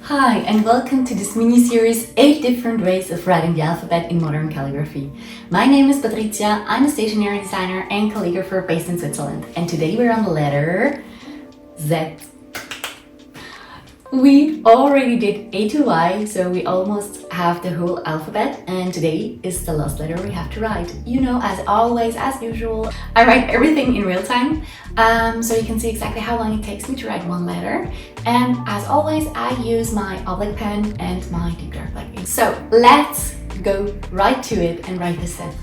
Hi, and welcome to this mini-series 8 different ways of writing the alphabet in modern calligraphy. My name is Patrizia, I'm a stationery designer and calligrapher based in Switzerland, and today we're on the letter Z. We already did A to Y, so we almost have the whole alphabet, and today is the last letter we have to write. You know, as always, as usual, I write everything in real time, so you can see exactly how long it takes me to write one letter. And as always, I use my oblique pen and my deep dark black ink. So let's go right to it and write this set.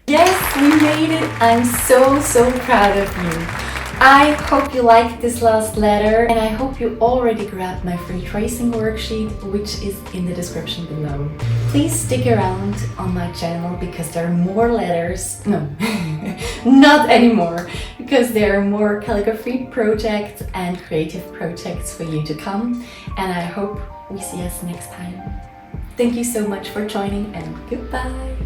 Yes, we made it! I'm so proud of you. I hope you liked this last letter, and I hope you already grabbed my free tracing worksheet, which is in the description below. Please stick around on my channel because there are more letters. No, not anymore, because there are more calligraphy projects and creative projects for you to come, and I hope we see us next time. Thank you so much for joining, and goodbye!